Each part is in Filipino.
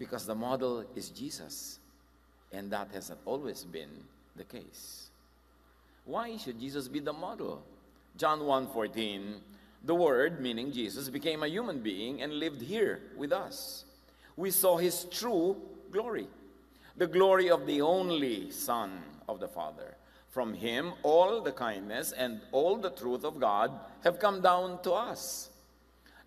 Because the model is Jesus. And that has not always been the case. Why should Jesus be the model? John 1:14, the Word, meaning Jesus, became a human being and lived here with us. We saw His true glory, the glory of the only Son of the Father. From Him, all the kindness and all the truth of God have come down to us.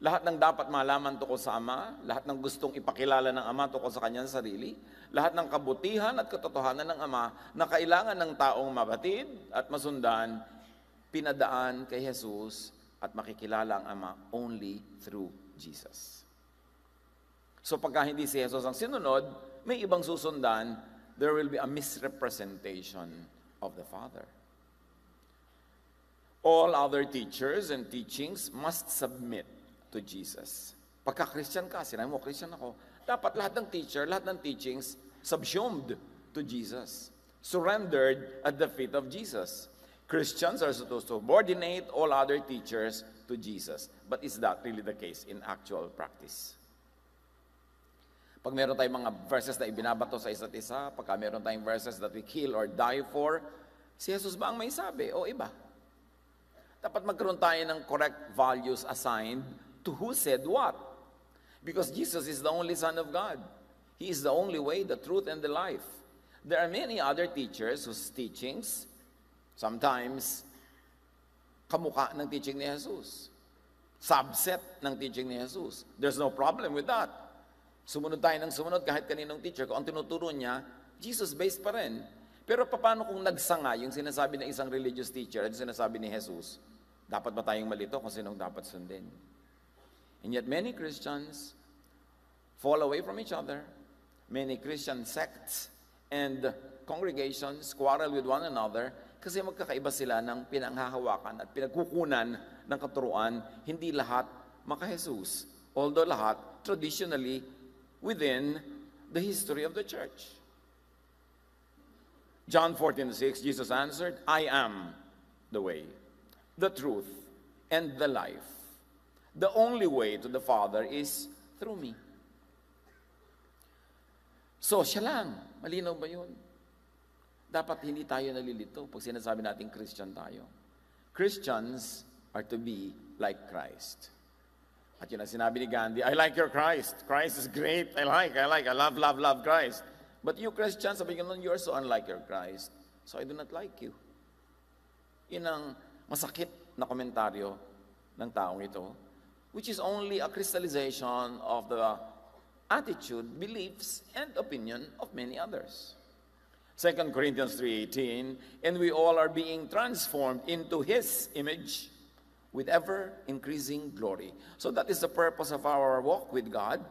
Lahat ng dapat malaman tungkol sa Ama, lahat ng gustong ipakilala ng Ama tungkol sa Kanyang sarili, lahat ng kabutihan at katotohanan ng Ama na kailangan ng taong mabatid at masundan, pinadaan kay Jesus at makikilala ang Ama only through Jesus. So pagka hindi si Jesus ang sinunod, may ibang susundan, there will be a misrepresentation of the Father. All other teachers and teachings must submit to Jesus. Pagka Christian ka, sinabi mo, Christian ako, dapat lahat ng teacher, lahat ng teachings, subsumed to Jesus. Surrendered at the feet of Jesus. Christians are supposed to subordinate all other teachers to Jesus. But is that really the case in actual practice? Pag meron tayong mga verses na ibinabato sa isa't isa, pagka meron tayong verses that we kill or die for, si Jesus ba ang may sabi o iba? Dapat magkaroon tayo ng correct values assigned to who said what. Because Jesus is the only Son of God. He is the only way, the truth, and the life. There are many other teachers whose teachings, sometimes, kamukha ng teaching ni Jesus. Subset ng teaching ni Jesus. There's no problem with that. Sumunod tayo ng sumunod kahit kaninong teacher. Kung ang tinuturo niya, Jesus-based pa rin. Pero paano kung nagsanga yung sinasabi ng isang religious teacher at yung sinasabi ni Jesus? Dapat ba tayong malito kung sinong dapat sundin? And yet many Christians fall away from each other. Many Christian sects and congregations quarrel with one another kasi magkakaiba sila ng pinanghahawakan at pinagkukunan ng katuruan, hindi lahat maka-Jesus. Although lahat traditionally within the history of the church. John 14:6, Jesus answered, I am the way, the truth, and the life. The only way to the Father is through me. So, siya lang. Malinaw ba yun? Dapat hindi tayo nalilito pag sinasabi natin Christian tayo. Christians are to be like Christ. At yun ang sinabi ni Gandhi, I like your Christ. Christ is great. I love Christ. But you Christians, sabi ko nun, you are so unlike your Christ. So I do not like you. Yun ang masakit na komentaryo ng taong ito, which is only a crystallization of the attitude, beliefs, and opinion of many others. 2 Corinthians 3:18, and we all are being transformed into His image with ever-increasing glory. So that is the purpose of our walk with God,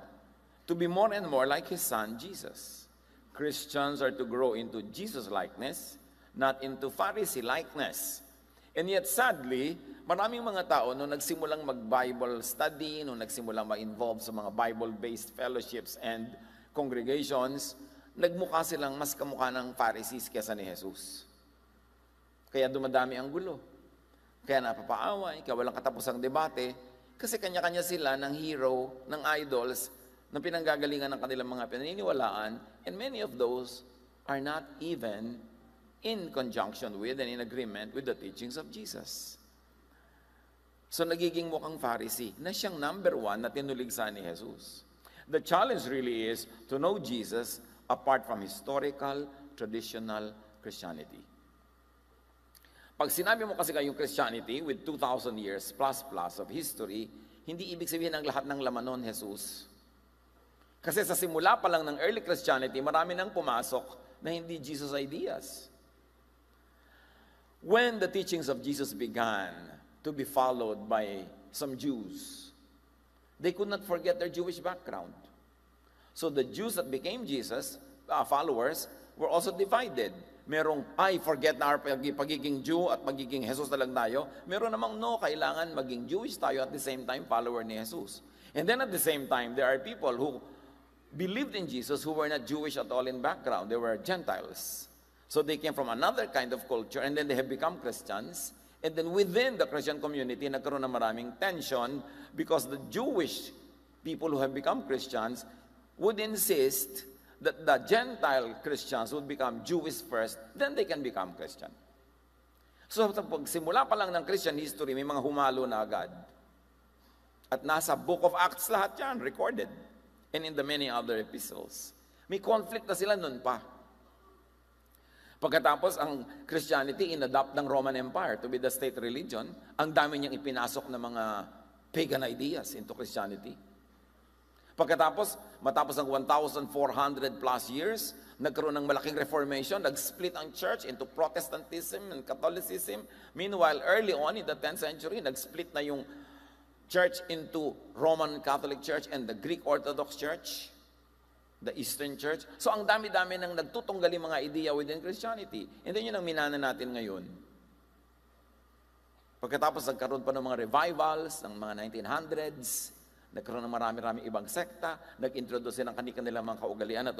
to be more and more like His Son, Jesus. Christians are to grow into Jesus-likeness, not into Pharisee-likeness. And yet, sadly, maraming mga tao nung nagsimulang mag-Bible study, nung nagsimulang ma-involve sa mga Bible-based fellowships and congregations, nagmukha silang mas kamukha ng Pharisees kesa ni Jesus. Kaya dumadami ang gulo. Kaya napapaaway, kaya walang katapusang debate, kasi kanya-kanya sila ng hero, ng idols, na pinanggagalingan ng kanilang mga pinaniniwalaan, and many of those are not even in conjunction with and in agreement with the teachings of Jesus. So nagiging mukhang Pharisee na siyang number one na tinuligsa ni Jesus. The challenge really is to know Jesus apart from historical, traditional Christianity. Pag sinabi mo kasi kayong Christianity with 2,000 years plus of history, hindi ibig sabihin ang lahat ng laman nun, Jesus. Kasi sa simula pa lang ng early Christianity, marami nang pumasok na hindi Jesus ideas. When the teachings of Jesus began to be followed by some Jews, they could not forget their Jewish background. So the Jews that became Jesus, followers, were also divided. Merong, forget na our pagiging Jew at magiging Jesus na lang tayo. Meron namang, no, kailangan maging Jewish tayo at the same time follower ni Jesus. And then at the same time, there are people who believed in Jesus who were not Jewish at all in background. They were Gentiles. So they came from another kind of culture and then they have become Christians. And then within the Christian community, nagkaroon ng maraming tension because the Jewish people who have become Christians would insist that the Gentile Christians would become Jewish first, then they can become Christian. So pag simula pa lang ng Christian history, may mga humalo na agad. At nasa Book of Acts lahat yan, recorded. And in the many other epistles. May conflict na sila nun pa. Pagkatapos, ang Christianity inadopt ng Roman Empire to be the state religion, ang dami niyang ipinasok na mga pagan ideas into Christianity. Pagkatapos, matapos ang 1,400 plus years, nagkaroon ng malaking reformation, nag-split ang church into Protestantism and Catholicism. Meanwhile, early on in the 10th century, nag-split na yung church into Roman Catholic Church and the Greek Orthodox Church, the Eastern Church. So ang dami-dami nang nagtutunggali mga ideya within Christianity. And then yun ang minana natin ngayon. Pagkatapos nagkaroon pa ng mga revivals ng mga 1900s, nagkaroon ng marami-rami ibang sekta, nag-introduce ng kanilang mga kaugalian at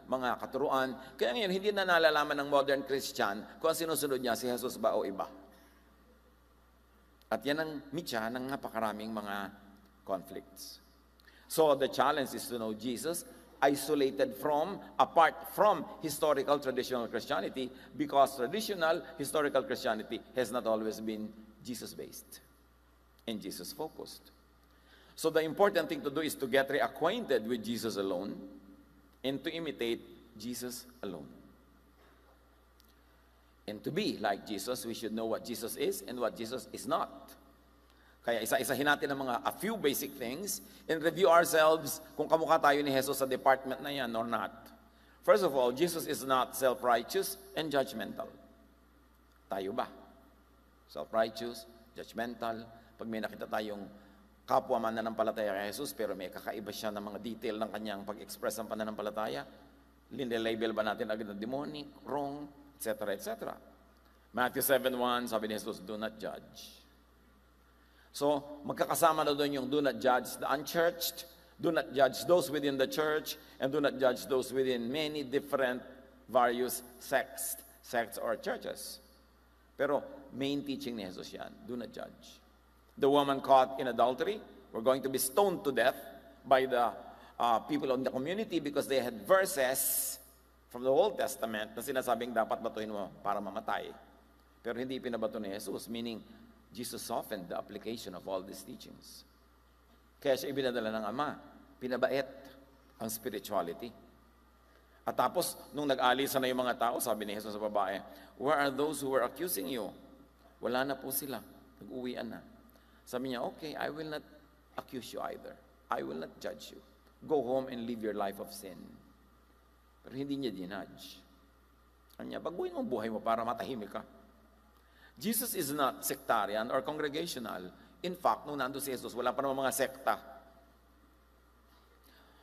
mga katuruan. Kaya ngayon, hindi na nalalaman ng modern Christian kung ang sinusunod niya, si Jesus ba o iba. At yan ang mitya ng napakaraming mga conflicts. So the challenge is to know Jesus isolated from, apart from historical traditional Christianity, because traditional historical Christianity has not always been Jesus-based and Jesus-focused. So the important thing to do is to get reacquainted with Jesus alone and to imitate Jesus alone. And to be like Jesus, we should know what Jesus is and what Jesus is not. Kaya isa-isahin natin ang a few basic things and review ourselves kung kamukha tayo ni Jesus sa department na yan or not. First of all, Jesus is not self-righteous and judgmental. Tayo ba? Self-righteous, judgmental. Pag may nakita tayong kapwa mananampalataya kay Jesus, pero may kakaiba siya ng mga detail ng kanyang pag-express ng pananampalataya, label ba natin agad na demonic, wrong, etc., etc. Matthew 7:1, sabi ni Jesus, do not judge. So, magkakasama na doon yung do not judge the unchurched, do not judge those within the church, and do not judge those within many different various sects or churches. Pero main teaching ni Jesus yan, do not judge. The woman caught in adultery were going to be stoned to death by the people in the community because they had verses from the Old Testament na sinasabing dapat batuhin mo para mamatay. Pero hindi pinabato ni Jesus, meaning Jesus softened the application of all these teachings. Kaya siya ibinadala ng Ama, pinabait ang spirituality. At tapos, nung nag-alisa na yung mga tao, sabi ni Jesus sa babae, where are those who were accusing you? Wala na po sila. Nag-uwian na. Sabi niya, okay, I will not accuse you either. I will not judge you. Go home and live your life of sin. Pero hindi niya dinudge. Kanya, baguhin mo buhay mo para matahimik ka. Jesus is not sectarian or congregational. In fact, nung nandun si Jesus, wala pa naman mga sekta.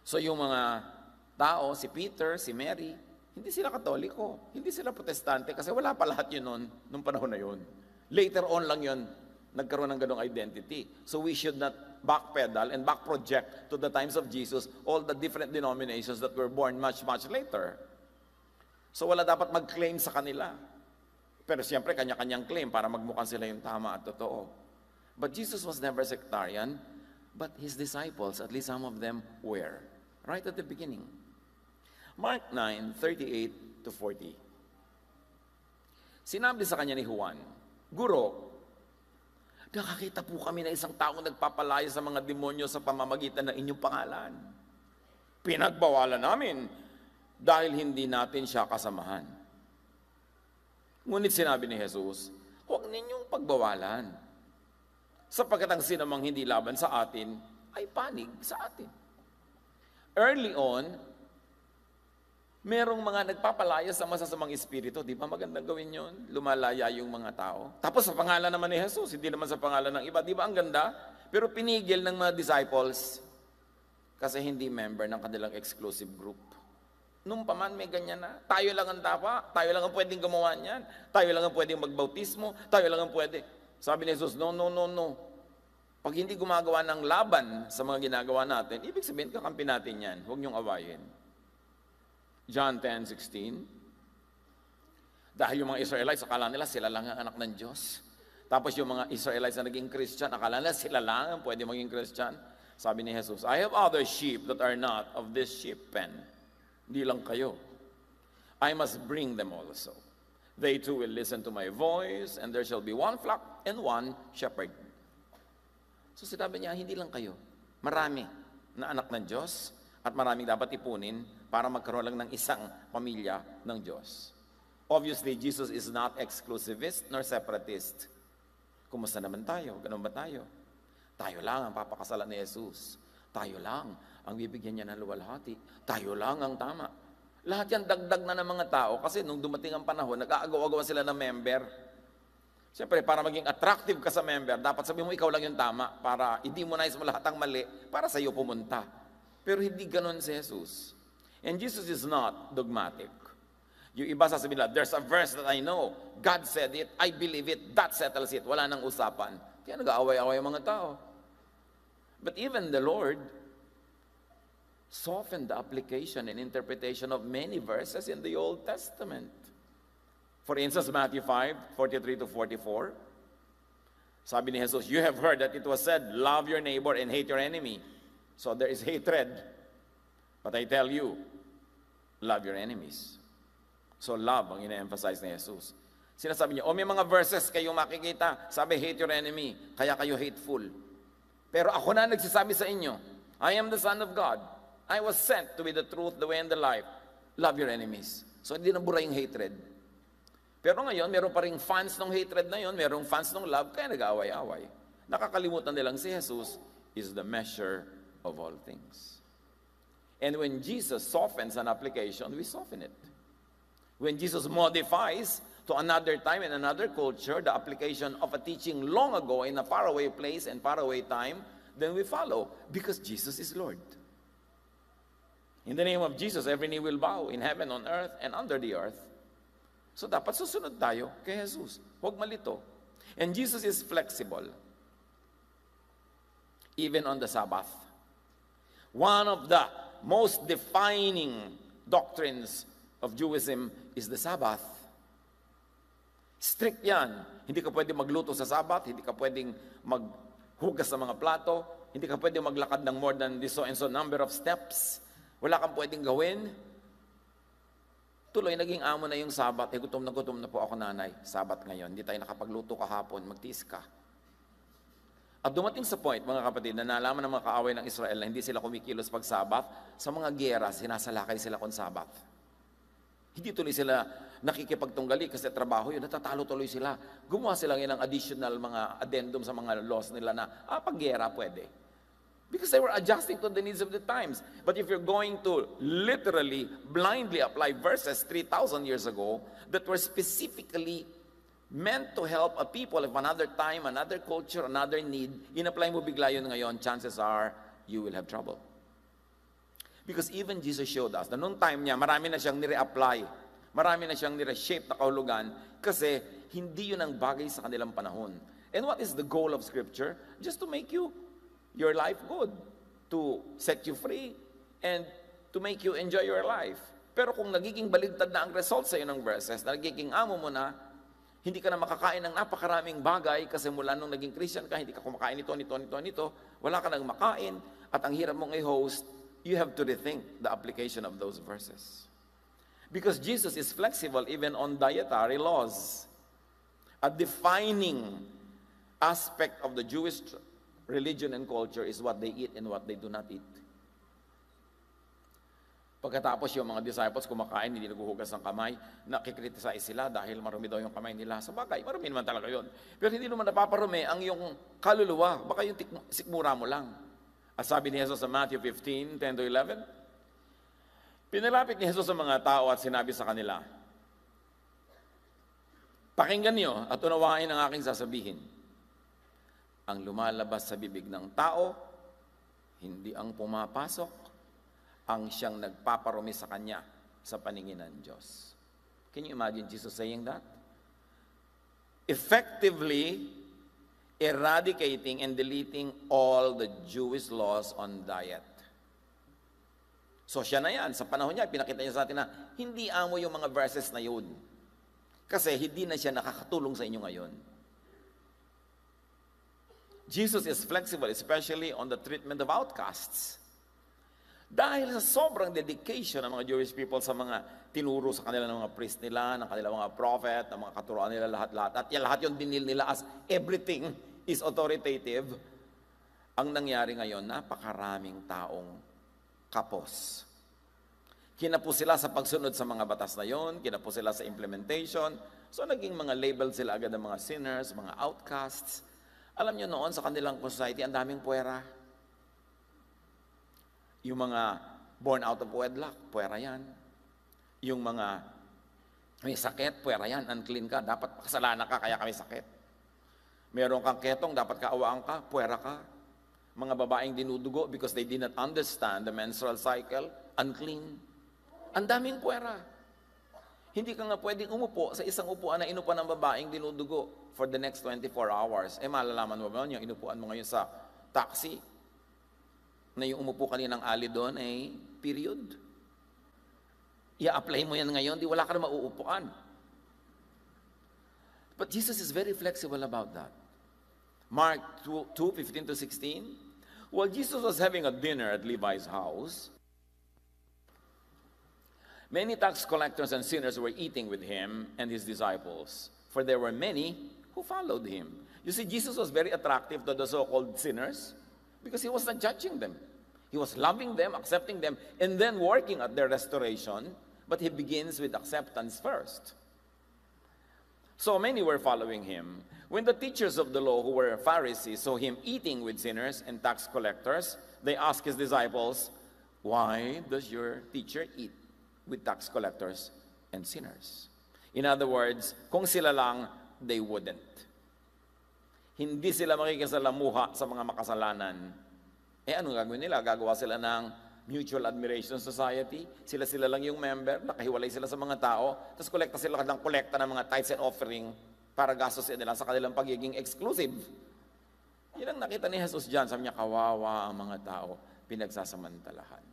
So yung mga tao, si Peter, si Mary, hindi sila Katoliko, hindi sila Protestante, kasi wala pa lahat yun noon, nung panahon na yun. Later on lang yun, nagkaroon ng ganong identity. So we should not backpedal and backproject to the times of Jesus all the different denominations that were born much, much later. So wala dapat mag-claim sa kanila. Pero siyempre, kanya-kanyang claim para magmukhang sila yung tama at totoo. But Jesus was never sectarian, but His disciples, at least some of them, were. Right at the beginning. Mark 9:38 to 40. Sinabi sa kanya ni Juan, Guro, nakakita po kami na isang taong nagpapalaya sa mga demonyo sa pamamagitan ng inyong pangalan. Pinagbawalan namin dahil hindi natin siya kasamahan. Ngunit sinabi ni Jesus, huwag ninyong pagbawalan, sapagkat ang sinamang hindi laban sa atin ay panig sa atin. Early on, merong mga nagpapalaya sa masasamang espiritu. Di ba magandang gawin yun? Lumalaya yung mga tao. Tapos sa pangalan naman ni Jesus, hindi naman sa pangalan ng iba. Di ba ang ganda? Pero pinigil ng mga disciples kasi hindi member ng kanilang exclusive group. Nung paman may ganyan na, tayo lang ang dapat, tayo lang ang pwedeng gumawa niyan, tayo lang ang pwedeng magbautismo, tayo lang ang pwede. Sabi ni Jesus, no. Pag hindi gumagawa ng laban sa mga ginagawa natin, ibig sabihin kakampi natin yan, huwag niyong awayin. John 10:16. Dahil yung mga Israelites, akala nila sila lang ang anak ng Diyos. Tapos yung mga Israelites na naging Christian, akala nila sila lang ang pwede maging Christian. Sabi ni Jesus, I have other sheep that are not of this sheep pen. Hindi lang kayo. I must bring them also. They too will listen to my voice, and there shall be one flock and one shepherd. So sinabi niya, hindi lang kayo. Marami na anak ng Diyos, at maraming dapat ipunin para magkaroon lang ng isang pamilya ng Diyos. Obviously, Jesus is not exclusivist nor separatist. Kumusta naman tayo? Ganun ba tayo? Tayo lang ang papakasalan ni Jesus. Tayo lang ang bibigyan niya ng luwalhati. Tayo lang ang tama. Lahat yan dagdag na ng mga tao kasi nung dumating ang panahon, nag-aagaw-agawan sila ng member. Siyempre, para maging attractive ka sa member, dapat sabihin mo ikaw lang yung tama para i-demonize mo lahat ang mali para sa iyo pumunta. Pero hindi ganon si Jesus. And Jesus is not dogmatic. Yung iba sasabihin nila, there's a verse that I know. God said it, I believe it, that settles it. Wala nang usapan. Kaya nag-aaway-away ang mga tao. But even the Lord softened the application and interpretation of many verses in the Old Testament. For instance, Matthew 5:43 to 44. Sabi ni Jesus, you have heard that it was said, love your neighbor and hate your enemy. So there is hatred. But I tell you, love your enemies. So love ang ina-emphasize ni Jesus. Sinasabi niya, may mga verses kayong makikita, sabi, hate your enemy, kaya kayo hateful. Pero ako na nagsasabi sa inyo, I am the Son of God. I was sent to be the truth, the way, and the life. Love your enemies. So hindi nabura yung hatred. Pero ngayon, meron pa rin fans ng hatred na yun, merong fans ng love, kaya nag-away-away. Nakakalimutan nilang si Jesus is the measure of all things. And when Jesus softens an application, we soften it. When Jesus modifies to another time and another culture the application of a teaching long ago in a faraway place and faraway time, then we follow because Jesus is Lord. In the name of Jesus, every knee will bow in heaven, on earth, and under the earth. So dapat susunod tayo kay Jesus. Huwag malito. And Jesus is flexible. Even on the Sabbath. One of the most defining doctrines of Judaism is the Sabbath. Strict yan. Hindi ka pwedeng magluto sa Sabbath, hindi ka pwedeng maghugas sa mga plato, hindi ka pwedeng maglakad ng more than this so and so number of steps. Wala kang pwedeng gawin. Tuloy, naging amo na yung Sabbath. Gutom na po ako, nanay. Sabbath ngayon. Hindi tayo nakapagluto kahapon. Magtiis ka. At dumating sa point, mga kapatid, na nalaman ng mga kaaway ng Israel na hindi sila kumikilos pag Sabbath, sa mga giyera, sinasalakay sila kung Sabbath. Hindi tuloy sila nakikipagtunggali kasi trabaho yun. Natatalo tuloy sila. Gumawa sila ng additional mga addendum sa mga laws nila na, pag giyera pwede. Because they were adjusting to the needs of the times. But if you're going to literally, blindly apply verses 3,000 years ago that were specifically meant to help a people of another time, another culture, another need, in-apply mo bigla yun ngayon, chances are you will have trouble. Because even Jesus showed us na noong time niya, marami na siyang nire-apply, marami na siyang nire-shape na kahulugan kasi hindi yun ang bagay sa kanilang panahon. And what is the goal of Scripture? Just to make your life good, to set you free, and to make you enjoy your life. Pero kung nagiging baligtad na ang result sa iyo ng verses, na nagiging amo mo na, hindi ka na makakain ng napakaraming bagay kasi mula nung naging Christian ka, hindi ka kumakain nito, wala ka nang makain, at ang hirap mong i-host, you have to rethink the application of those verses. Because Jesus is flexible even on dietary laws. A defining aspect of the Jewish religion and culture is what they eat and what they do not eat. Pagkatapos yung mga disciples kumakain, hindi naghuhugas ng kamay, nakikriticize sila dahil marumi daw yung kamay nila. Sa bagay, marumi naman talaga yun. Pero hindi naman napaparumi ang yung kaluluwa. Baka yung sikmura mo lang. At sabi ni Jesus sa Matthew 15, 10 to 11, pinalapit ni Jesus sa mga tao at sinabi sa kanila, pakinggan niyo at unawain ang aking sasabihin. Ang lumalabas sa bibig ng tao, hindi ang pumapasok, ang siyang nagpaparumi sa kanya sa paningin ng Diyos. Can you imagine Jesus saying that? Effectively eradicating and deleting all the Jewish laws on diet. So siya na yan. Sa panahon niya, pinakita niya sa atin na hindi amo yung mga verses na yun. Kasi hindi na siya nakakatulong sa inyo ngayon. Jesus is flexible, especially on the treatment of outcasts. Dahil sa sobrang dedication ng mga Jewish people sa mga tinuro sa kanila ng mga priest nila, ng kanilang mga prophet, ng mga katuruan nila lahat-lahat, at lahat yung dinil nila as everything is authoritative, ang nangyari ngayon, napakaraming taong kapos. Kinapos sila sa pagsunod sa mga batas na yon, kinapos sila sa implementation, so naging mga label sila agad ng mga sinners, mga outcasts. Alam nyo noon sa kanilang society, ang daming puwera. Yung mga born out of wedlock, puwera yan. Yung mga may sakit, puwera yan, unclean ka, dapat kasalanan ka, kaya kami sakit. Meron kang ketong, dapat kaawaan ka, puwera ka. Mga babaeng dinudugo because they did not understand the menstrual cycle, unclean. Ang daming puwera. Hindi ka nga pwedeng umupo sa isang upuan na inupuan ng babaeng dinudugo for the next 24 hours. Malalaman mo ba yung inupuan mo ngayon sa taxi na yung umupo kaninang ali doon ay period. I-apply mo yan ngayon, di wala ka na mauupuan. But Jesus is very flexible about that. Mark 2:15-16, while Jesus was having a dinner at Levi's house, many tax collectors and sinners were eating with him and his disciples, for there were many who followed him. You see, Jesus was very attractive to the so-called sinners because he was not judging them. He was loving them, accepting them, and then working at their restoration, but he begins with acceptance first. So many were following him. When the teachers of the law, who were Pharisees, saw him eating with sinners and tax collectors, they asked his disciples, "Why does your teacher eat with tax collectors and sinners?" In other words, kung sila lang, they wouldn't. Hindi sila makikisalamuha sa mga makasalanan. Anong gagawin nila? Gagawa sila ng Mutual Admiration Society. Sila lang yung member, nakahiwalay sila sa mga tao, tapos kolekta sila ng kolekta ng mga tithes and offering para gastos nila sa kanilang pagiging exclusive. Yan ang nakita ni Jesus dyan. Sabi niya, kawawa ang mga tao, pinagsasamantalahan.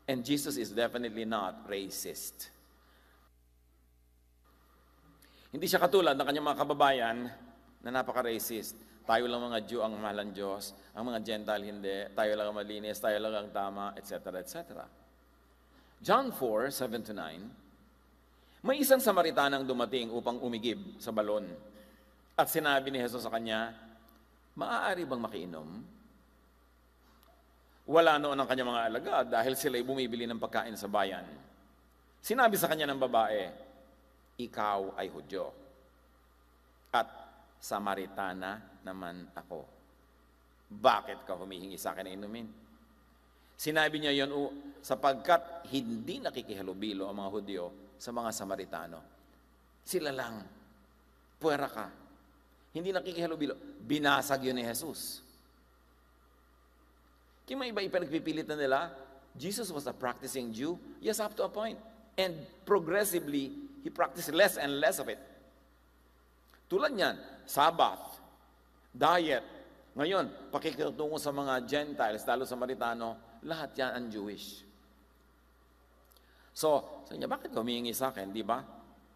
And Jesus is definitely not racist. Hindi siya katulad ng kanyang mga kababayan na napaka-racist. Tayo lang mga Jew ang mahal ng Diyos, ang mga Gentile hindi, tayo lang ang malinis, tayo lang ang tama, etc., etc. John 4:7-9, may isang Samaritanang dumating upang umigib sa balon. At sinabi ni Jesus sa kanya, "Maaari bang makiinom?" Wala noon ang kanyang mga alagad dahil sila'y bumibili ng pagkain sa bayan. Sinabi sa kanya ng babae, "Ikaw ay Hudyo, at Samaritana naman ako. Bakit ka humihingi sa akin na inumin?" Sinabi niya yon sapagkat hindi nakikihalubilo ang mga Hudyo sa mga Samaritano. Sila lang, puwera ka. Hindi nakikihalubilo. Binasag yun ni Jesus. Kaya may iba pinagpipilit na nila, Jesus was a practicing Jew. Yes, up to a point. And progressively, he practiced less and less of it. Tulad niyan, Sabbath, diet. Ngayon, pakikitungo sa mga Gentiles, lalo Samaritano, lahat yan ang Jewish. So, sabi niya, bakit humihingi sa akin? Di ba?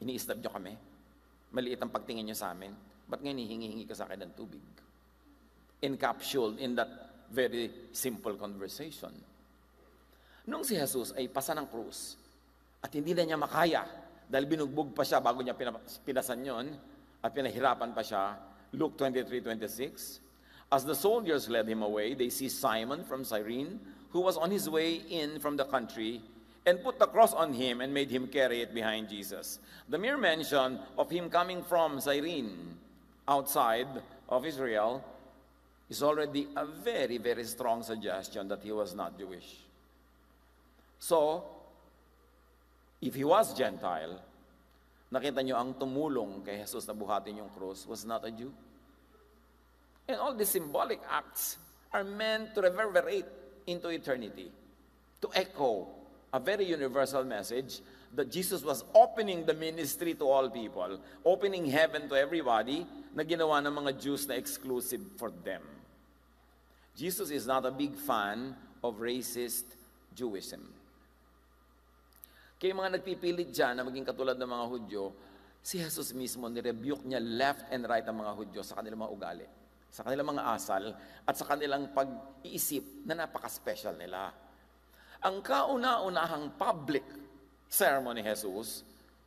Ini-stab niyo kami. Maliit ang pagtingin niyo sa amin. Ba't ngayon hihingi ka sa akin ng tubig? Encapsulated in that very simple conversation. Nung si Jesus ay pasa ng krus, at hindi na niya makaya, dahil binugbog pa siya bago niya pinasan yon, at pinahirapan pa siya, Luke 23:26, as the soldiers led him away, they see Simon from Cyrene, who was on his way in from the country, and put the cross on him and made him carry it behind Jesus. The mere mention of him coming from Cyrene, outside of Israel, is already a very, very strong suggestion that he was not Jewish. So, if he was Gentile, nakita nyo ang tumulong kay Jesus na buhatin yung krus was not a Jew. And all these symbolic acts are meant to reverberate into eternity, to echo a very universal message that Jesus was opening the ministry to all people, opening heaven to everybody, na ginawa ng mga Jews na exclusive for them. Jesus is not a big fan of racist Jewism. Kaya mga nagpipilit dyan na maging katulad ng mga Hudyo, si Jesus mismo nirebuke niya left and right ang mga Hudyo sa kanilang mga ugali. sa kanilang mga asal, at sa kanilang pag-iisip na napaka-special nila. Ang kauna-unahang public sermon ni Jesus,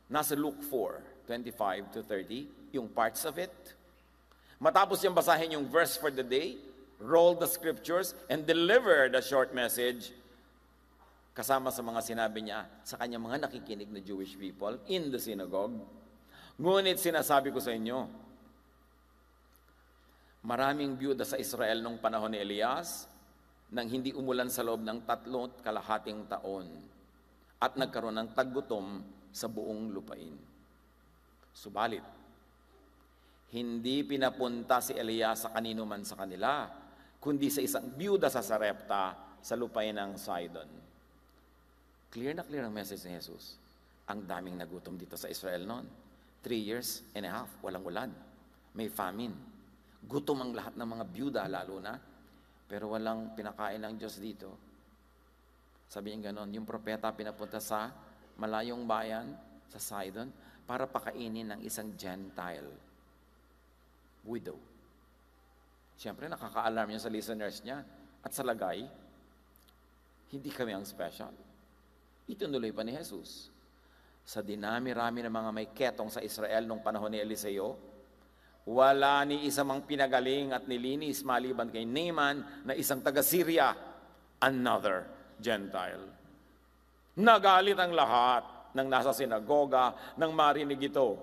nasa Luke 4:25 to 30, yung parts of it. Matapos yung basahin yung verse for the day, roll the scriptures, and deliver the short message, kasama sa mga sinabi niya sa kanyang mga nakikinig na Jewish people in the synagogue. Ngunit sinasabi ko sa inyo, maraming byuda sa Israel nung panahon ni Elias nang hindi umulan sa loob ng 3.5 taon at nagkaroon ng taggutom sa buong lupain. Subalit, hindi pinapunta si Elias sa kanino man sa kanila, kundi sa isang byuda sa Sarepta sa lupain ng Sidon. Clear na clear ang message ni Jesus. Ang daming nagutom dito sa Israel noon. 3.5 years, walang ulan. May famine. Gutom ang lahat ng mga byuda lalo na. Pero walang pinakain ng Diyos dito. Sabi niya ganon, yung propeta pinapunta sa malayong bayan, sa Sidon, para pakainin ng isang Gentile widow. Siyempre, nakaka-alarm niya sa listeners niya. At sa lagay, hindi kami ang special. Itinuloy pa ni Jesus. Sa dinami-rami ng mga may ketong sa Israel nung panahon ni Eliseo, wala ni isa mang pinagaling at nilinis maliban kay Naaman na isang taga-Syria, another Gentile. Nagalit ang lahat ng nasa sinagoga nang marinig ito.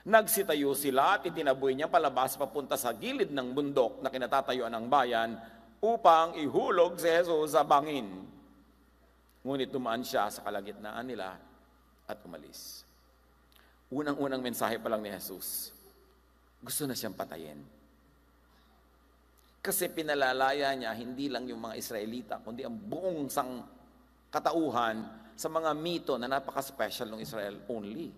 Nagsitayo sila at itinaboy niya palabas papunta sa gilid ng bundok na kinatatayuan ng bayan upang ihulog si Jesus sa bangin. Ngunit dumaan siya sa kalagitnaan nila at umalis. Unang-unang mensahe pa lang ni Jesus, gusto na siyang patayin. Kasi pinalalaya niya hindi lang yung mga Israelita, kundi ang buong katauhan sa mga mito na napaka-special ng Israel only.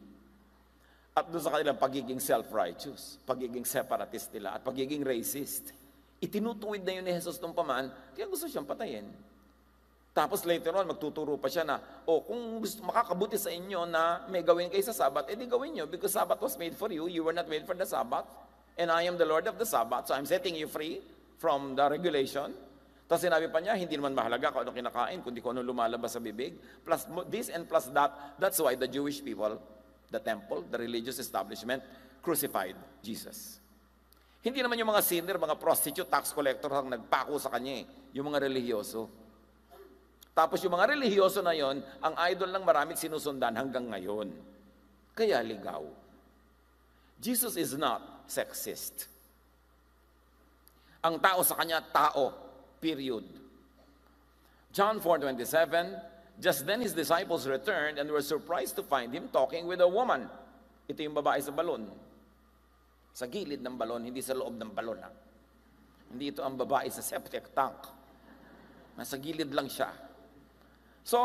At doon sa kanilang pagiging self-righteous, pagiging separatist nila, at pagiging racist. Itinutuwid na yun ni Jesus nung paman, kaya gusto siyang patayin. Tapos later on, magtuturo pa siya na, kung makakabuti sa inyo na may gawin kayo sa Sabbath, edi gawin nyo, because Sabbath was made for you, you were not made for the Sabbath, and I am the Lord of the Sabbath, so I'm setting you free from the regulation. Tapos sinabi pa niya, hindi naman mahalaga kung ano kinakain, kundi kung ano lumalabas sa bibig, plus this and plus that. That's why the Jewish people, the temple, the religious establishment, crucified Jesus. Hindi naman yung mga sinner, mga prostitute, tax collector ang nagpako sa kanya, yung mga relihiyoso. Tapos yung mga relihiyoso na yon, ang idol ng maraming sinusundan hanggang ngayon. Kaya ligaw. Jesus is not sexist. Ang tao sa kanya, tao. Period. John 4:27, just then his disciples returned and were surprised to find him talking with a woman. Ito yung babae sa balon. Sa gilid ng balon, hindi sa loob ng balon. Hindi ito ang babae sa septic tank. Nasa gilid lang siya. So,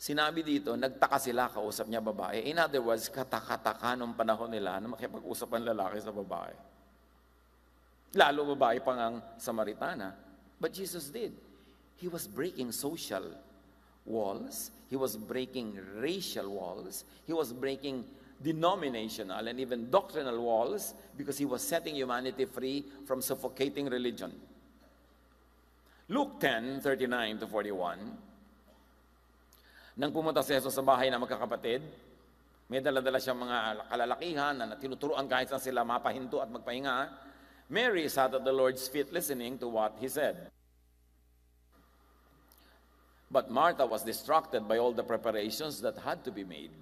sinabi dito, nagtaka sila, kausap niya babae. In other words, kataka-taka nung panahon nila na makipag-usap ang lalaki sa babae. Lalo babae pang ang Samaritana. But Jesus did. He was breaking social walls. He was breaking racial walls. He was breaking denominational and even doctrinal walls because he was setting humanity free from suffocating religion. Luke 10:39 to 41, nang pumunta si Jesus sa bahay ng magkakapatid, may dala-dala siyang mga kalalakihan na tinuturuan kahit saan sila mapahinto at magpahinga. Mary sat at the Lord's feet listening to what he said. But Martha was distracted by all the preparations that had to be made.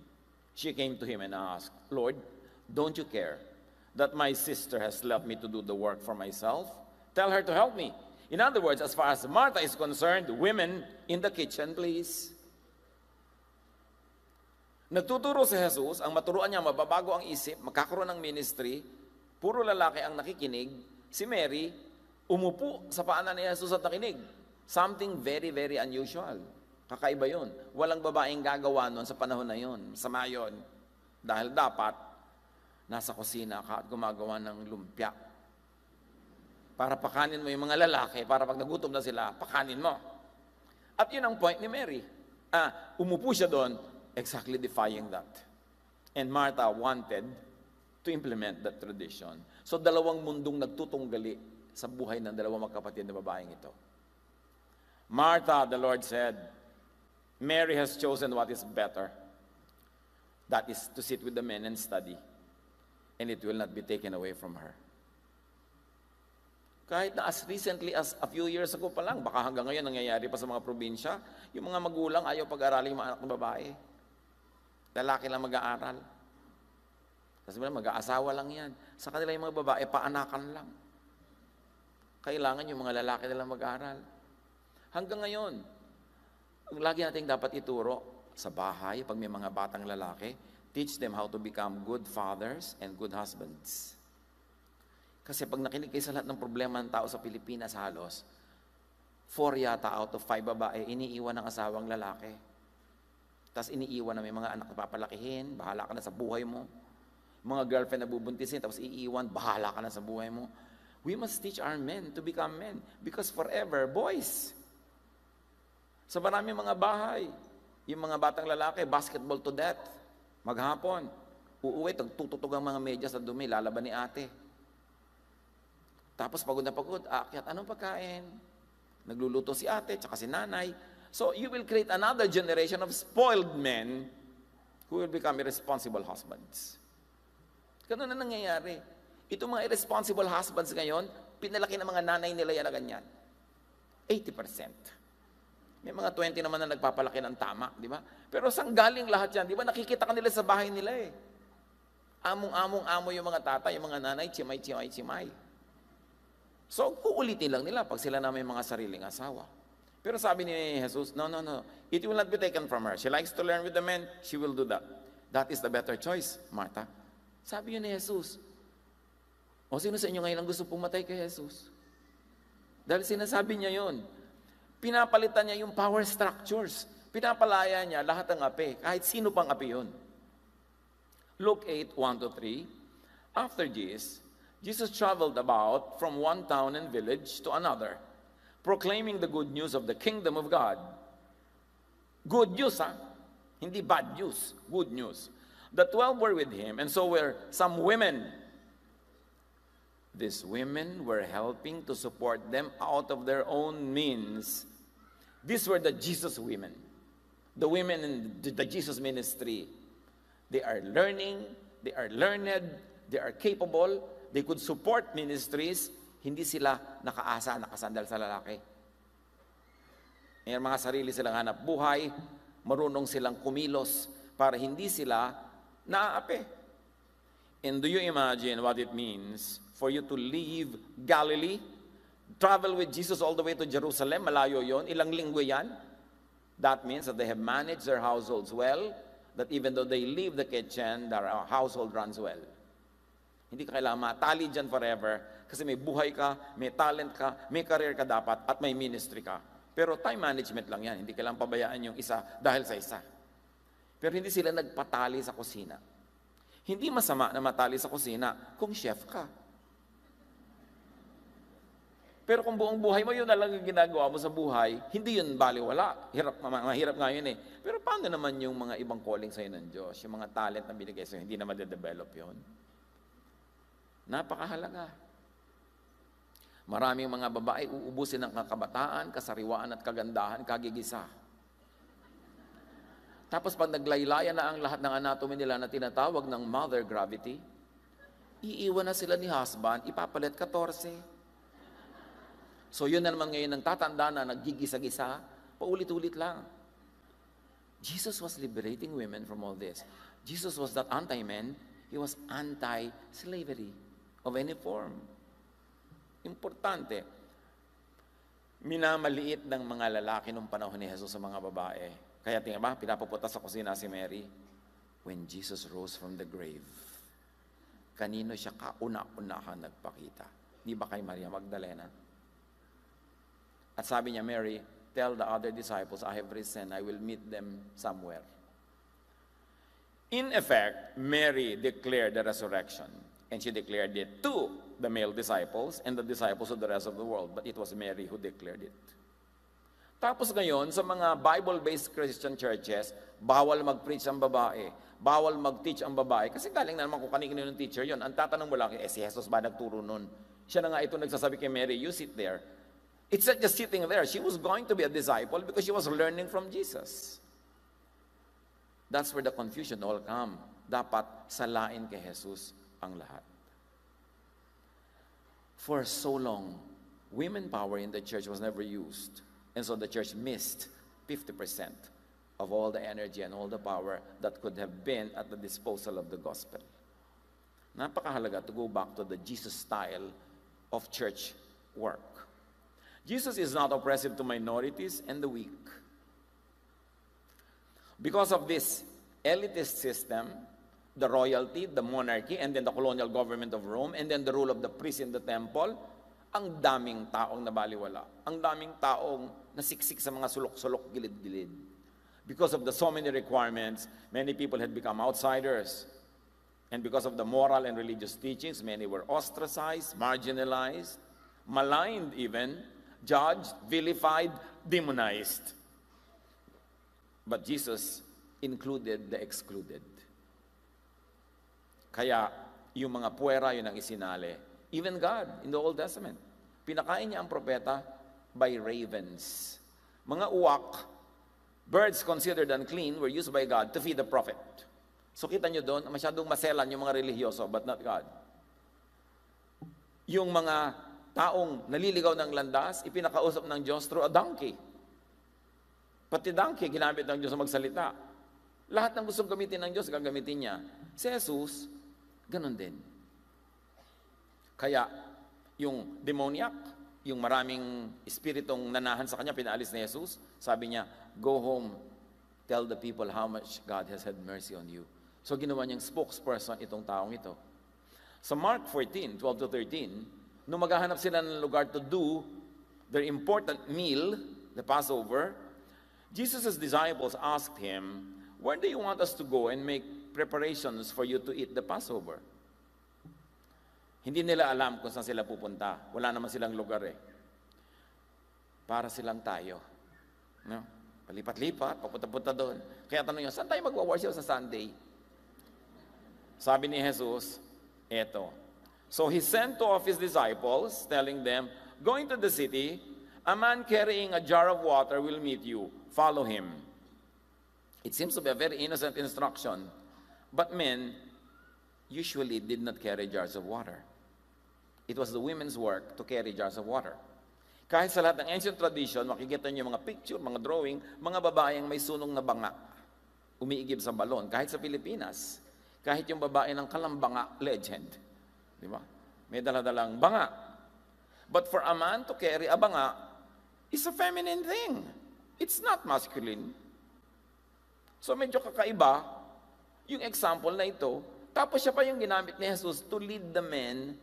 She came to him and asked, Lord, don't you care that my sister has left me to do the work for myself? Tell her to help me. In other words, as far as Martha is concerned, women in the kitchen, please. Nagtuturo si Jesus, ang maturuan niya, mababago ang isip, magkakaroon ng ministry, puro lalaki ang nakikinig, si Mary, umupo sa paanan ni Jesus at nakinig. Something very, very unusual. Kakaiba yun. Walang babaeng gagawa nun sa panahon na yun. Masama yun. Dahil dapat, nasa kusina ka at gumagawa ng lumpia. Para pakanin mo yung mga lalaki, para pag nagutom na sila, pakanin mo. At yun ang point ni Mary. Umupo siya doon, exactly defying that. And Martha wanted to implement that tradition. So dalawang mundong nagtutunggali sa buhay ng dalawang magkapatid na babaeng ito. Martha, the Lord said, Mary has chosen what is better. That is to sit with the men and study, and it will not be taken away from her. Kahit na as recently as a few years ago pa lang, baka hanggang ngayon nangyayari pa sa mga probinsya, yung mga magulang ayaw pag-aralin yung mga anak ng babae. Lalaki lang mag-aaral. Kasi mag-aasawa lang yan. Sa kanila yung mga babae, paanakan lang. Kailangan yung mga lalaki nilang mag-aaral. Hanggang ngayon, lagi natin dapat ituro sa bahay, pag may mga batang lalaki, teach them how to become good fathers and good husbands. Kasi pag nakinig kayo sa lahat ng problema ng tao sa Pilipinas halos, 4 yata out of 5 babae, iniiwan ng asawang lalaki. Tapos iniiwan na may mga anak na papalakihin, bahala ka na sa buhay mo. Mga girlfriend na bubuntisin, tapos iiwan, bahala ka na sa buhay mo. We must teach our men to become men. Because forever, boys. Sa maraming mga bahay, yung mga batang lalaki, basketball to death. Maghapon, uuwi, tututog ang mga medyas sa dumi, lalaban ni ate. Tapos pagod na pagod, aakyat, anong pagkain? Nagluluto si ate, tsaka si nanay. So you will create another generation of spoiled men who will become irresponsible husbands. Ganun na nangyayari. Itong mga irresponsible husbands ngayon, pinalaki ng mga nanay nila yan na ganyan. 80%. May mga 20 naman na nagpapalaki ng tama, di ba? Pero saan galing lahat yan? Di ba nakikita ka nila sa bahay nila eh. Among-amo yung mga tatay, yung mga nanay, chimay. So, uulitin lang nila pag sila na may mga sariling asawa. Pero sabi ni Jesus, no. It will not be taken from her. She likes to learn with the men, she will do that. That is the better choice, Martha. Sabi yun ni Jesus. O sino sa inyo ngayon ang gusto pumatay kay Jesus? Dahil sinasabi niya yun. Pinapalitan niya yung power structures. Pinapalaya niya lahat ng api. Kahit sino pang api yun. Luke 8:1-3. After this, Jesus traveled about from one town and village to another, proclaiming the good news of the kingdom of God. Good news, ha? Hindi bad news. Good news. The 12 were with him, and so were some women. These women were helping to support them out of their own means. These were the Jesus women. The women in the Jesus ministry. They are learning, they are learned, they are capable, they could support ministries, hindi sila nakaasa, nakasandal sa lalaki. May mga sarili silang hanap buhay, marunong silang kumilos para hindi sila naaapi. And do you imagine what it means for you to leave Galilee, travel with Jesus all the way to Jerusalem? Malayo yon, ilang linggo yan. That means that they have managed their households well, that even though they leave the kitchen, their household runs well. Hindi ka kailangan matali dyan forever kasi may buhay ka, may talent ka, may career ka dapat, at may ministry ka. Pero time management lang yan. Hindi kailangan pabayaan yung isa dahil sa isa. Pero hindi sila nagpatali sa kusina. Hindi masama na matali sa kusina kung chef ka. Pero kung buong buhay mo yun na lang yung ginagawa mo sa buhay, hindi yun baliwala. Mahirap nga yun eh. Pero paano naman yung mga ibang calling sa'yo ng Diyos? Yung mga talent na binigay sa'yo, hindi na ma-develop yun? Napakahalaga. Maraming mga babae uubusin ng kabataan, kasariwaan at kagandahan, kagigisa. Tapos pag naglaylayan na ang lahat ng anatomy nila na tinatawag ng mother gravity, iiwan na sila ni husband, ipapalit 14. So yun na naman ngayon ang tatanda na naggigisa-gisa, paulit-ulit lang. Jesus was liberating women from all this. Jesus was not anti-men, He was anti-slavery of any form. Importante. Minamaliit ng mga lalaki nung panahon ni Jesus sa mga babae. Kaya tingnan ba, pinapupunta sa kusina si Mary. When Jesus rose from the grave, kanino siya kauna-unahan nagpakita? Di ba kay Maria Magdalena? At sabi niya, Mary, tell the other disciples, I have risen, I will meet them somewhere. In effect, Mary declared the resurrection. And she declared it to the male disciples and the disciples of the rest of the world. But it was Mary who declared it. Tapos ngayon, sa mga Bible-based Christian churches, bawal mag-preach ang babae, bawal mag-teach ang babae, kasi galing na naman kung kanino yung teacher yon. Ang tatanong mo lang, si Jesus ba nagturo nun? Siya na nga ito nagsasabi kay Mary, you sit there. It's not just sitting there. She was going to be a disciple because she was learning from Jesus. That's where the confusion all come. Dapat salain kay Jesus ang lahat. For so long, women power in the church was never used. And so the church missed 50% of all the energy and all the power that could have been at the disposal of the gospel. Napakahalaga to go back to the Jesus style of church work. Jesus is not oppressive to minorities and the weak. Because of this elitist system, the royalty, the monarchy, and then the colonial government of Rome, and then the rule of the priest in the temple, ang daming taong nabaliwala. Ang daming taong nasiksik sa mga sulok-sulok, gilid-gilid. Because of the so many requirements, many people had become outsiders. And because of the moral and religious teachings, many were ostracized, marginalized, maligned even, judged, vilified, demonized. But Jesus included the excluded. Kaya yung mga puwera, yun ang isinali. Even God, in the Old Testament, pinakain niya ang propeta by ravens. Mga uwak, birds considered unclean, were used by God to feed the prophet. So kita nyo doon, masyadong maselan yung mga religyoso, but not God. Yung mga taong naliligaw ng landas, ipinakausap ng Diyos through a donkey. Pati donkey, ginamit ng Diyos sa magsalita. Lahat ng gustong gamitin ng Diyos, gagamitin niya. Si Jesus, ganun din. Kaya, yung demoniac, yung maraming espiritong nanahan sa kanya, pinaalis ni Jesus, sabi niya, go home, tell the people how much God has had mercy on you. So ginawa niyang spokesperson itong taong ito. Sa Mark 14, 12 to 13, nung maghahanap sila ng lugar to do their important meal, the Passover, Jesus' disciples asked him, where do you want us to go and make preparations for you to eat the Passover? Hindi nila alam kung saan sila pupunta. Wala naman silang lugar eh. Para silang tayo. No? Palipat-lipat, papunta-punta doon. Kaya tanong nyo, saan tayo magwa-worship sa Sunday? Sabi ni Jesus, eto. So he sent two of his disciples, telling them, go into the city, a man carrying a jar of water will meet you. Follow him. It seems to be a very innocent instruction. But men usually did not carry jars of water. It was the women's work to carry jars of water. Kahit sa lahat ng ancient tradition, makikita niyo mga picture, mga drawing, mga babaeng may sunong na banga, umiigib sa balon. Kahit sa Pilipinas, kahit yung babae ng Kalambanga legend, di ba? May daladalang banga. But for a man to carry a banga is a feminine thing. It's not masculine. So medyo kakaiba yung example na ito. Tapos siya pa yung ginamit ni Jesus to lead the men,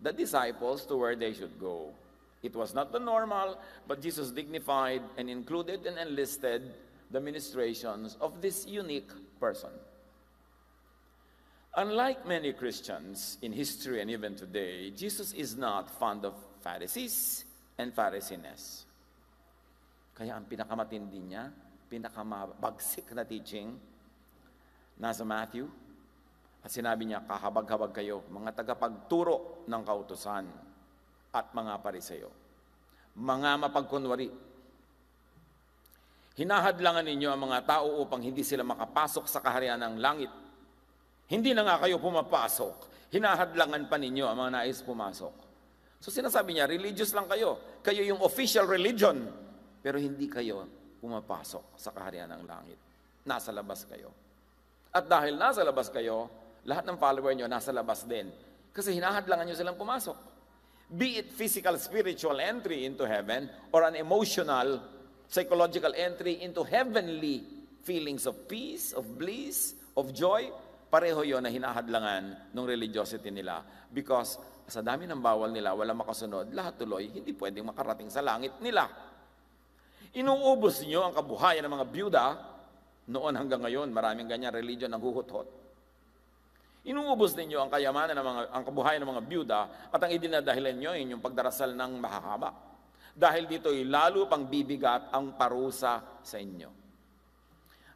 the disciples, to where they should go. It was not the normal, but Jesus dignified and included and enlisted the ministrations of this unique person. Unlike many Christians in history and even today, Jesus is not fond of Pharisees and Pharisees. Kaya ang pinakamatindi niya, pinakamabagsik na teaching, nasa Matthew, at sinabi niya, kahabag-habag kayo, mga tagapagturo ng kautusan at mga Pariseo, mga mapagkunwari. Hinahadlangan ninyo ang mga tao upang hindi sila makapasok sa kaharian ng langit. Hindi na nga kayo pumapasok, hinahadlangan pa ninyo ang mga nais pumasok. So sinasabi niya, religious lang kayo. Kayo yung official religion, pero hindi kayo pumapasok sa kaharian ng langit. Nasa labas kayo. At dahil nasa labas kayo, lahat ng follower nyo nasa labas din. Kasi hinahadlangan nyo silang pumasok. Be it physical, spiritual entry into heaven, or an emotional, psychological entry into heavenly feelings of peace, of bliss, of joy, pareho yon na hinahadlangan ng religiosity nila. Because sa dami ng bawal nila, wala makasunod, lahat tuloy, hindi pwedeng makarating sa langit nila. Inuubos niyo ang kabuhayan ng mga byuda, noon hanggang ngayon, maraming ganyan religion ang huhot-hot. Inuubos ninyo ang kayamanan ng ang kabuhayan ng mga byuda at ang idinadahilan nyo yung pagdarasal ng mahahaba. Dahil dito'y lalo pang bibigat ang parusa sa inyo.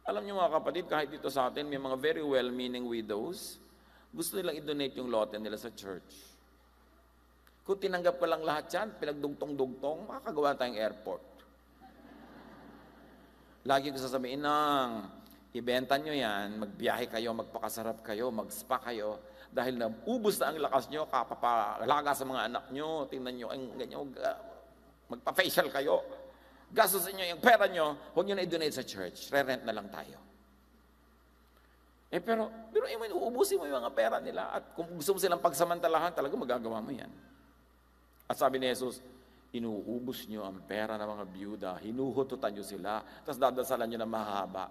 Alam niyo mga kapatid, kahit dito sa atin, may mga very well-meaning widows, gusto nilang i-donate yung lote nila sa church. Kung tinanggap ko lang lahat yan, pinagdugtong-dugtong, makakagawa tayong airport. Lagi ko sasabihin ibenta nyo yan, magbiyahe kayo, magpakasarap kayo, mag-spa kayo, dahil naubos na ang lakas nyo, kapapalaga sa mga anak nyo, tingnan nyo, ganyan, magpa-facial kayo. Gastos nyo yung pera nyo, huwag nyo na i-donate sa church, re-rent na lang tayo. Pero uubusin mo yung mga pera nila, at kung gusto mo silang pagsamantalahan, talaga magagawa mo yan. At sabi ni Jesus, inuubos nyo ang pera ng mga byuda, hinuhututan nyo sila, tapos dadasalan nyo na mahaba.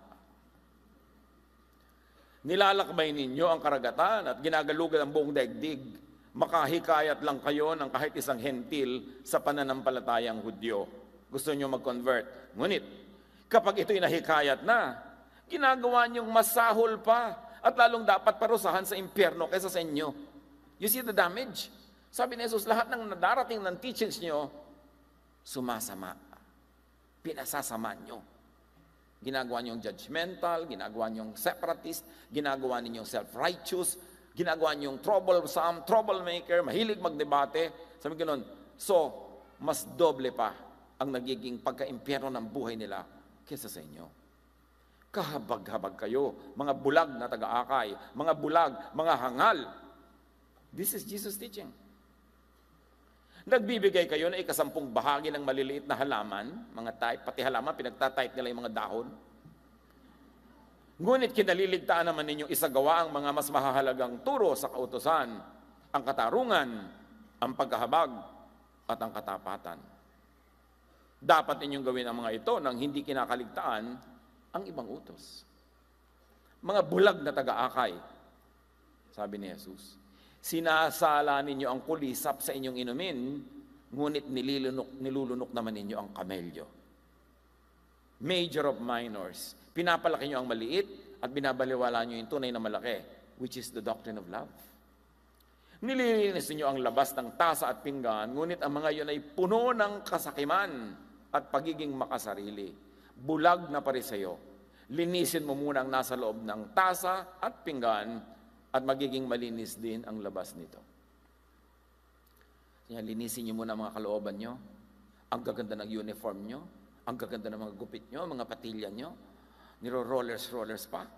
Nilalakbay ninyo ang karagatan at ginagalugan ang buong daigdig. Makahikayat lang kayo ng kahit isang hentil sa pananampalatayang Hudyo. Gusto nyo mag-convert. Ngunit, kapag ito'y nahikayat na, ginagawa nyong masahol pa at lalong dapat parusahan sa impyerno kaysa sa inyo. You see the damage? Sabi ni Jesus, lahat ng nadarating ng teachings nyo, sumasama. Pinasasama nyo. Ginagawa nyo yung judgmental, ginagawa nyo yung separatist, ginagawa ninyong self-righteous, ginagawa nyo yung troublesome, troublemaker, mahilig magdebate. Sabi ganoon, so, mas doble pa ang nagiging pagka-impyerno ng buhay nila kaysa sa inyo. Kahabag-habag kayo, mga bulag na taga-akay, mga bulag, mga hangal. This is Jesus' teaching. Nagbibigay kayo na 10 bahagi ng maliliit na halaman, mga type, pati halaman, pinagtatype nila yung mga dahon. Ngunit kinaliligtaan naman ninyong isagawa ang mga mas mahahalagang turo sa kautusan, ang katarungan, ang pagkahabag, at ang katapatan. Dapat ninyong gawin ang mga ito nang hindi kinakaligtaan ang ibang utos. Mga bulag na taga-akay, sabi ni Jesus, sinasala ninyo ang kulisap sa inyong inumin, ngunit nilulunok naman ninyo ang kamelyo. Major of minors. Pinapalaki nyo ang maliit at binabaliwala nyo yung tunay na malaki, which is the doctrine of love. Nililinis ninyo ang labas ng tasa at pinggan, ngunit ang mga yun ay puno ng kasakiman at pagiging makasarili. Bulag na pariseyo. Linisin mo muna ang nasa loob ng tasa at pinggan at magiging malinis din ang labas nito. Kaya linisin niyo muna ang mga kalooban nyo, ang gaganda ng uniform nyo, ang gaganda ng mga gupit nyo, mga patilya nyo, niro-rollers pa.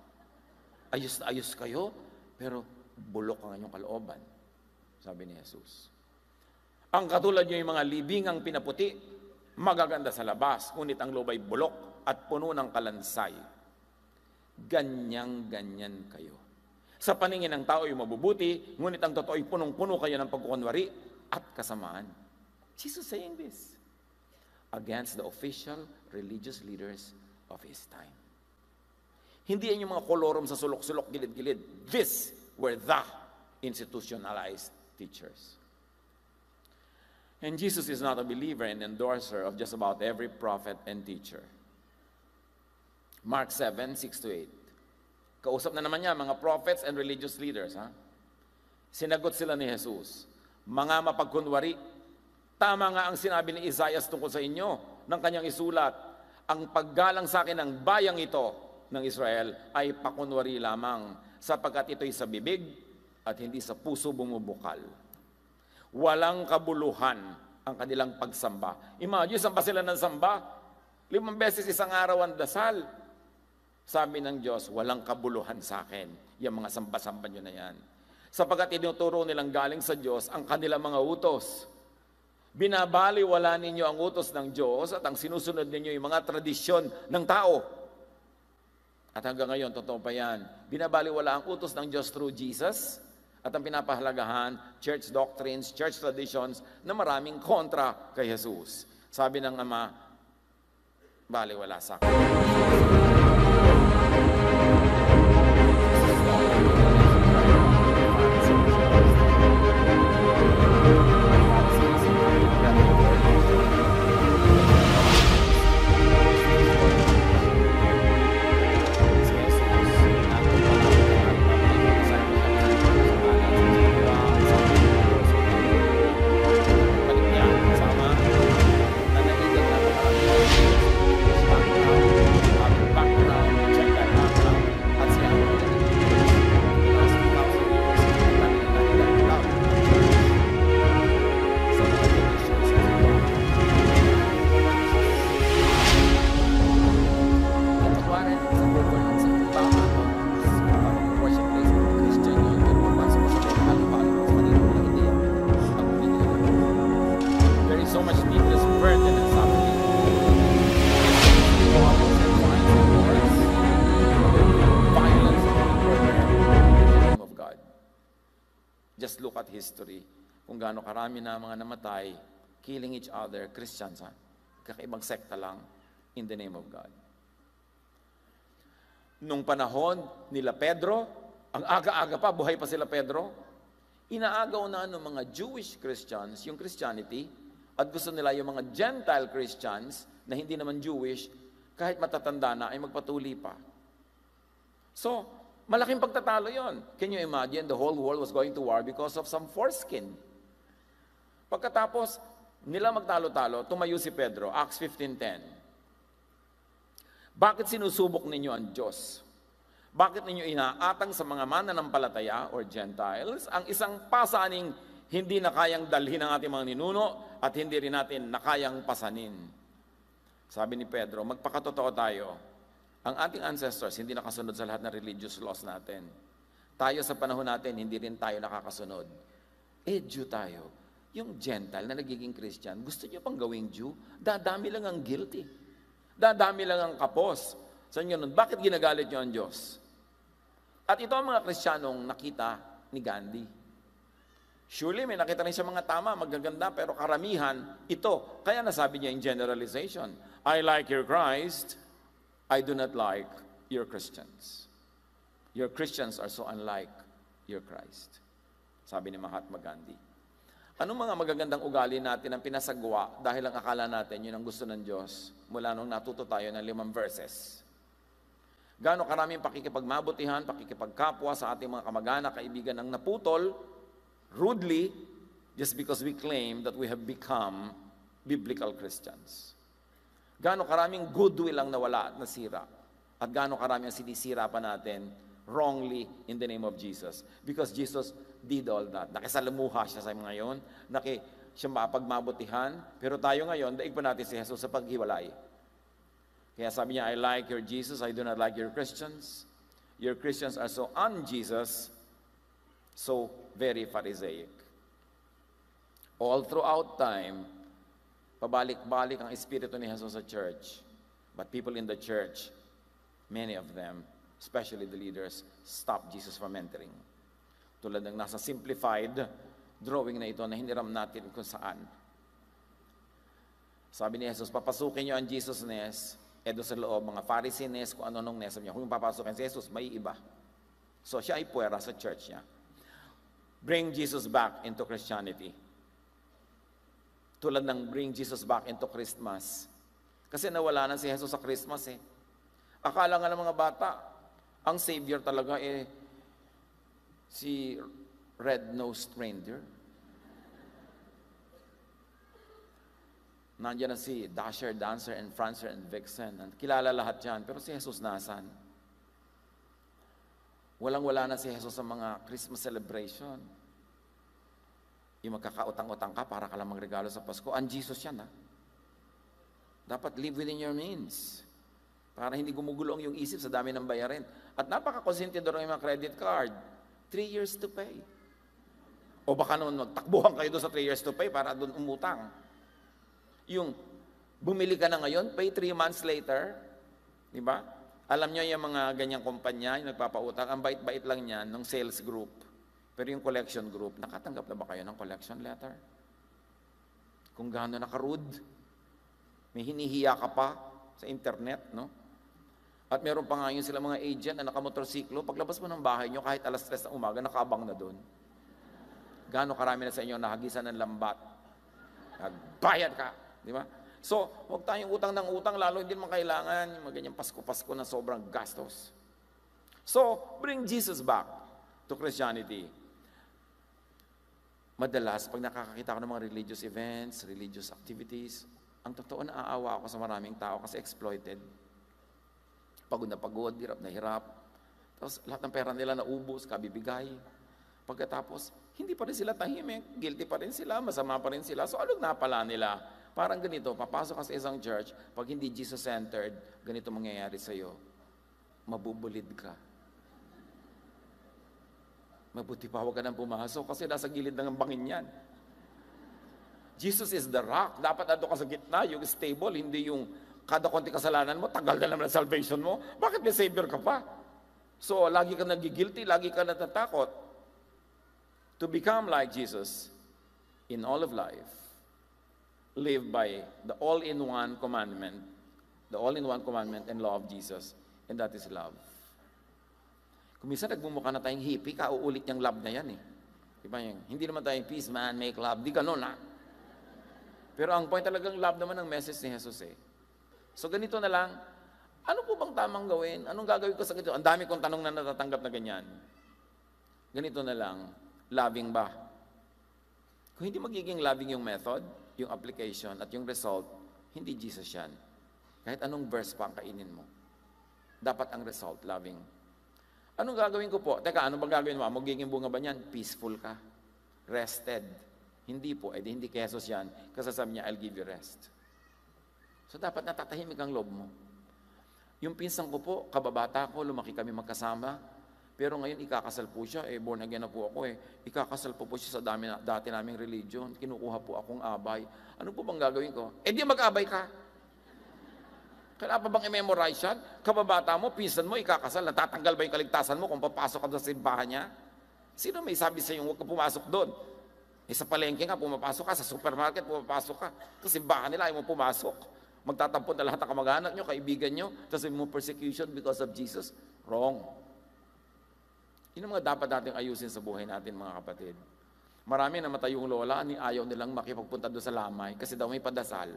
Ayos na ayos kayo, pero bulok ang inyong kalooban, sabi ni Jesus. Ang katulad nyo yung mga libingang pinaputi, magaganda sa labas, ngunit ang loob ay bulok at puno ng kalansay. Ganyan kayo. Sa paningin ng tao ay mabubuti, ngunit ang totoo ay punong-puno kayo ng pagkukunwari at kasamaan. Jesus saying this against the official religious leaders of His time. Hindi yan yung mga kolorom sa sulok-sulok, gilid-gilid. These were the institutionalized teachers. And Jesus is not a believer and endorser of just about every prophet and teacher. Mark 7, 6-8. Kausap na naman niya, mga prophets and religious leaders. Sinagot sila ni Jesus, mga mapagkunwari, tama nga ang sinabi ni Isaiah tungkol sa inyo ng kanyang isulat, ang paggalang sa akin ng bayang ito ng Israel ay pakunwari lamang, sapagkat ito'y sa bibig at hindi sa puso bumubukal. Walang kabuluhan ang kanilang pagsamba. Imagine, samba sila ng samba. 5 beses isang araw ang dasal. Sabi ng Diyos, walang kabuluhan sa akin. Yung mga samba-samba nyo na yan. Sapagkat tinuturo nilang galing sa Diyos ang kanilang mga utos. Binabaliwala ninyo ang utos ng Diyos at ang sinusunod ninyo yung mga tradisyon ng tao. At hanggang ngayon, totoo pa yan. Binabaliwala ang utos ng Diyos through Jesus at ang pinapahalagahan, church doctrines, church traditions na maraming kontra kay Jesus. Sabi ng Ama, baliwala sa akin. look at history, kung gaano karami na mga namatay, killing each other, Christians, ha? Kakaibang sekta lang, in the name of God. Nung panahon nila Pedro, ang aga-aga pa, buhay pa sila Pedro, inaagaw na ng mga Jewish Christians yung Christianity, at gusto nila yung mga Gentile Christians na hindi naman Jewish, kahit matatanda na ay magpatuli pa. So, malaking pagtatalo yon. Can you imagine? The whole world was going to war because of some foreskin. Pagkatapos, nila magtalo-talo, tumayo si Pedro, Acts 15:10. Bakit sinusubok ninyo ang Diyos? Bakit ninyo inaatang sa mga mananampalataya or Gentiles ang isang pasaning hindi na kayang dalhin ng ating mga ninuno at hindi rin natin na kayang pasanin? Sabi ni Pedro, magpakatotoo tayo. Ang ating ancestors hindi nakasunod sa lahat ng religious laws natin. Tayo sa panahon natin, hindi rin tayo nakakasunod. Jew tayo. Yung Gentile na nagiging Christian, gusto niyo pang gawing Jew? Dadami lang ang guilty. Dadami lang ang kapos. Sa inyo nun, bakit ginagalit niyo ang Diyos? At ito ang mga Kristiyanong nakita ni Gandhi. Surely may nakita rin siya mga tama, magaganda, pero karamihan, ito. Kaya nasabi niya in generalization, I like your Christ, I do not like your Christians. Your Christians are so unlike your Christ. Sabi ni Mahatma Gandhi. Anong mga magagandang ugali natin ang pinasagwa dahil ang akala natin yun ang gusto ng Diyos mula nung natuto tayo ng 5 verses? Gaano karaming pakikipagmabutihan, pakikipagkapwa sa ating mga kamag-anak, kaibigan ang naputol rudely just because we claim that we have become biblical Christians. Gaano karaming goodwill ang nawala at nasira. At gaano karaming ang sinisira pa natin wrongly in the name of Jesus. Because Jesus did all that. Nakisalamuha siya sa mga ngayon. Siya mapagmabutihan. Pero tayo ngayon, daig pa natin si Jesus sa paghiwalay. Kaya sabi niya, I like your Jesus, I do not like your Christians. Your Christians are so un-Jesus, so very Pharisaic. All throughout time, pabalik-balik ang espiritu ni Jesus sa church. But people in the church, many of them, especially the leaders, stop Jesus from entering. Tulad ng nasa simplified drawing na ito na hiniram natin kung saan. Sabi ni Jesus, papasukin niyo ang Jesus-ness, doon sa loob, mga Pharisee-ness, kung ano nung ness niya. Kung papasukin si Jesus, may iba. So siya ay puwera sa church niya. Bring Jesus back into Christianity. Tulad ng bring Jesus back into Christmas. Kasi nawala na si Jesus sa Christmas eh. Akala nga ng mga bata, ang Savior talaga si red-nosed reindeer. Nandiyan na si Dasher, Dancer, and Prancer, and Vixen. Kilala lahat yan. Pero si Jesus nasan? Walang-wala na si Jesus sa mga Christmas celebration. Yung magkakautang-utang ka para ka lang magregalo sa Pasko. Ang Jesus yan, ha? Dapat live within your means. Para hindi gumugulo ang yung isip sa dami ng bayarin. At napaka-konsentidor ng mga credit card. 3 years to pay. O baka naman magtakbuhan kayo doon sa 3 years to pay para doon umutang. Yung bumili ka na ngayon, pay 3 months later. Di ba? Alam nyo yung mga ganyang kumpanya, yung nagpapautang, ang bait-bait lang yan ng sales group. Pero yung collection group, nakatanggap na ba kayo ng collection letter? Kung gaano nakarude, may hinihiya ka pa sa internet, no? At meron pa nga yun sila mga agent na nakamotorsiklo, paglabas mo ng bahay nyo, kahit alas 3 ng umaga, nakaabang na doon. Gaano karami na sa inyo nahagisan ng lambat. Nagbayad ka, di ba? So, huwag tayong utang ng utang, lalo hindi naman kailangan yung mga ganyang Pasko-Pasko na sobrang gastos. So, bring Jesus back to Christianity. Madalas, pag nakakakita ko ng mga religious events, religious activities, ang totoo na aawa ako sa maraming tao kasi exploited. Pagod na pagod, hirap na hirap. Tapos lahat ng pera nila naubos, kabibigay. Pagkatapos, hindi pa rin sila tahimik, guilty pa rin sila, masama pa rin sila. So anong napala nila? Parang ganito, papasok ka sa isang church, pag hindi Jesus-centered, ganito mangyayari sa'yo. Mabubulid ka. Mabuti pa, huwag ka nang pumasok kasi nasa gilid ng bangin yan. Jesus is the rock. Dapat ando ka sa gitna, yung stable, hindi yung kada konti kasalanan mo, tagal na naman ang salvation mo. Bakit may Savior ka pa? So, lagi ka nagigilty, lagi ka natatakot. To become like Jesus in all of life, live by the all-in-one commandment and law of Jesus, and that is love. Kung minsan nagmumukha na tayong hippie, kauulit niyang love na yan eh. Diba yung, hindi naman tayong peace man, make love, di ganun ha. Pero ang point talagang love naman ng message ni Jesus eh. So ganito na lang, ano po bang tamang gawin? Anong gagawin ko sa ganito? Ang dami kong tanong na natatanggap na ganyan. Ganito na lang, loving ba? Kung hindi magiging loving yung method, yung application, at yung result, hindi Jesus yan. Kahit anong verse pa ang kainin mo. Dapat ang result, loving. Anong gagawin ko po? Teka, ano bang gagawin mo? Magiging bunga ba niyan? Peaceful ka. Rested. Hindi po. Hindi kay Jesus yan. Kasi sabi niya, I'll give you rest. So dapat natatahimik ang loob mo. Yung pinsan ko po, kababata ko, lumaki kami magkasama. Pero ngayon, ikakasal po siya. Born again na po ako Ikakasal po siya sa dati naming religion. Kinukuha po akong abay. Ano po bang gagawin ko? Di mag-abay ka. Kailangan pa bang i-memorize yan? Kababata mo, pinsan mo, ikakasal, natatanggal ba yung kaligtasan mo kung papasok ka doon sa simbahan niya? Sino may sabi sa iyo, huwag ka pumasok doon? Sa palengke nga, pumapasok ka, sa supermarket, pumapasok ka. Sa simbahan nila, ayaw mo pumasok. Magtatampon na lahat ng kamag-anak nyo, kaibigan nyo, tapos mo persecution because of Jesus. Wrong. Yun ang mga dapat natin ayusin sa buhay natin, mga kapatid. Marami namatay yung lola, ayaw nilang makipagpunta doon sa lamay kasi daw may padasal.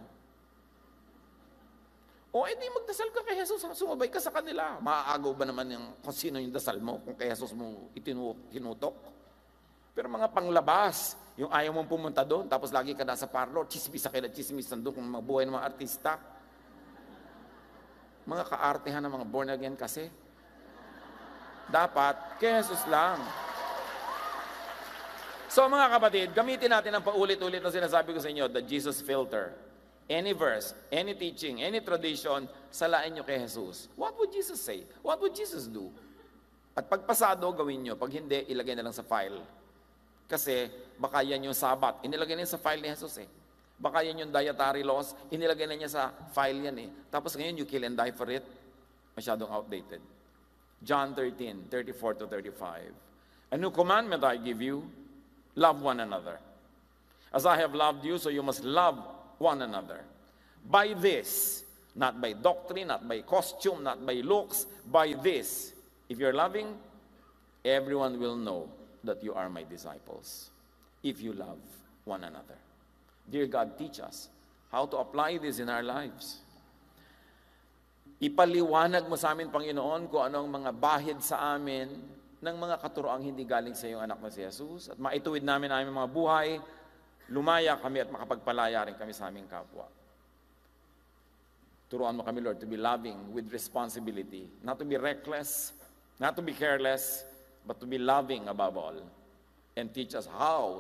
Di magdasal ka kay Jesus, sumabay ka sa kanila. Maaagaw ba naman yung, kung sino yung dasal mo, kung kay Jesus mo tinutok? Pero mga panglabas, yung ayaw mong pumunta doon, tapos lagi ka nasa parlor, chismis ka na chismis doon kung mabuhay ng mga artista. Mga kaartehan ng mga born again kasi. Dapat, kay Jesus lang. So mga kapatid, gamitin natin ang paulit-ulit na sinasabi ko sa inyo, the Jesus filter. Any verse, any teaching, any tradition, salain nyo kay Jesus. What would Jesus say? What would Jesus do? At pagpasado, gawin nyo. Pag hindi, ilagay na lang sa file. Kasi baka yan yung Sabat. Inilagay na sa file ni Jesus Baka yan yung dietary laws. Inilagay na niya sa file yan Tapos ngayon, you kill and die for it. Masyadong outdated. John 13:34-35. A new commandment I give you, love one another. As I have loved you, so you must love one another. By this, not by doctrine, not by costume, not by looks, by this, if you're loving, everyone will know that you are my disciples, if you love one another. Dear God, teach us how to apply this in our lives. Ipaliwanag mo sa amin, Panginoon, kung anong mga bahid sa amin ng mga katuroang hindi galing sa iyong anak na si Jesus, at maituwid namin ang aming mga buhay, lumaya kami at makapagpalaya rin kami sa aming kapwa. Turuan mo kami, Lord, to be loving with responsibility, not to be reckless, not to be careless, but to be loving above all. And teach us how